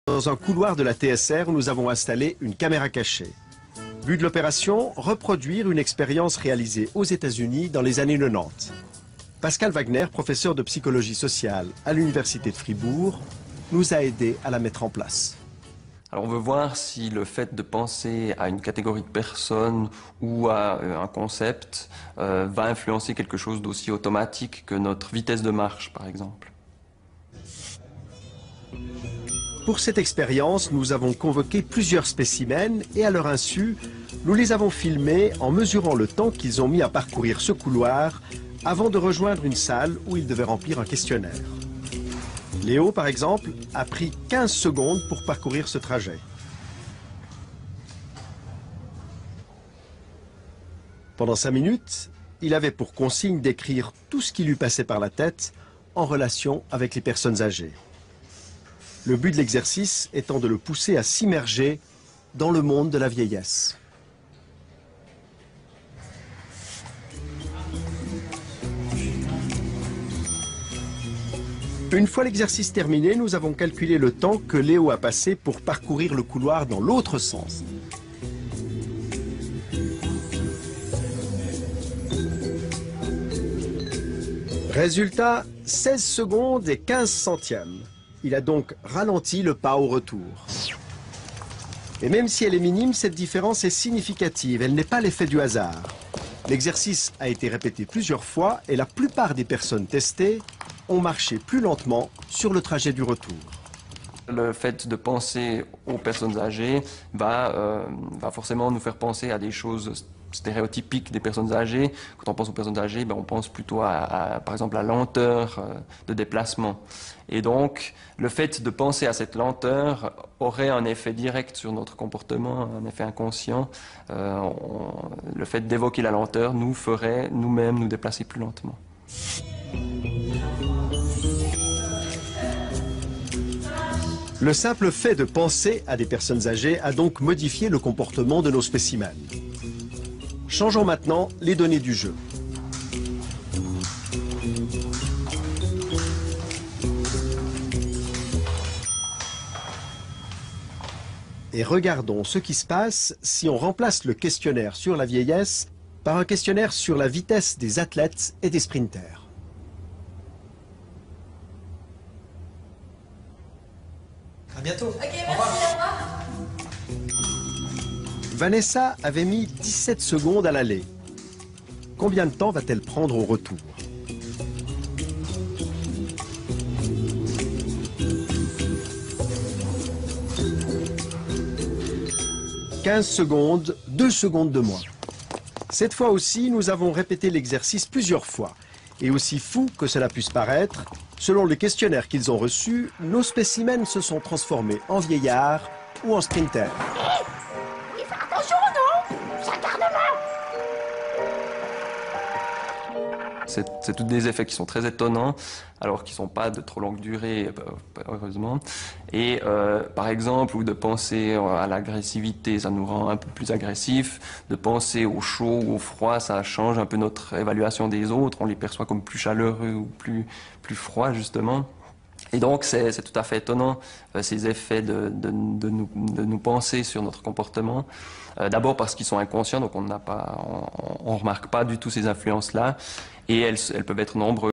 Dans un couloir de la TSR, nous avons installé une caméra cachée. But de l'opération, reproduire une expérience réalisée aux États-Unis dans les années 90. Pascal Wagner, professeur de psychologie sociale à l'Université de Fribourg, nous a aidés à la mettre en place. Alors on veut voir si le fait de penser à une catégorie de personnes ou à un concept va influencer quelque chose d'aussi automatique que notre vitesse de marche, par exemple. Pour cette expérience, nous avons convoqué plusieurs spécimens et à leur insu, nous les avons filmés en mesurant le temps qu'ils ont mis à parcourir ce couloir avant de rejoindre une salle où ils devaient remplir un questionnaire. Léo, par exemple, a pris 15 secondes pour parcourir ce trajet. Pendant 5 minutes, il avait pour consigne d'écrire tout ce qui lui passait par la tête en relation avec les personnes âgées. Le but de l'exercice étant de le pousser à s'immerger dans le monde de la vieillesse. Une fois l'exercice terminé, nous avons calculé le temps que Léo a passé pour parcourir le couloir dans l'autre sens. Résultat, 16 secondes et 15 centièmes. Il a donc ralenti le pas au retour. Et même si elle est minime, cette différence est significative. Elle n'est pas l'effet du hasard. L'exercice a été répété plusieurs fois et la plupart des personnes testées ont marché plus lentement sur le trajet du retour. Le fait de penser aux personnes âgées va forcément nous faire penser à des choses stéréotypiques des personnes âgées. Quand on pense aux personnes âgées, on pense plutôt par exemple, à la lenteur de déplacement. Et donc, le fait de penser à cette lenteur aurait un effet direct sur notre comportement, un effet inconscient. Le fait d'évoquer la lenteur nous ferait nous-mêmes nous déplacer plus lentement. Le simple fait de penser à des personnes âgées a donc modifié le comportement de nos spécimens. Changeons maintenant les données du jeu. Et regardons ce qui se passe si on remplace le questionnaire sur la vieillesse par un questionnaire sur la vitesse des athlètes et des sprinters. À bientôt. Ok, merci, au revoir. Vanessa avait mis 17 secondes à l'aller. Combien de temps va-t-elle prendre au retour? « 15 secondes, 2 secondes de moins. Cette fois aussi, nous avons répété l'exercice plusieurs fois. Et aussi fou que cela puisse paraître, selon le questionnaire qu'ils ont reçu, nos spécimens se sont transformés en vieillards ou en sprinters. Attention, non! C'est tous des effets qui sont très étonnants, alors qu'ils ne sont pas de trop longue durée, heureusement. Et par exemple, ou de penser à l'agressivité, ça nous rend un peu plus agressifs. De penser au chaud ou au froid, ça change un peu notre évaluation des autres. On les perçoit comme plus chaleureux ou plus froids, justement. Et donc, c'est tout à fait étonnant, ces effets de nous penser sur notre comportement. D'abord parce qu'ils sont inconscients, donc on remarque pas du tout ces influences-là. Et elles peuvent être nombreuses.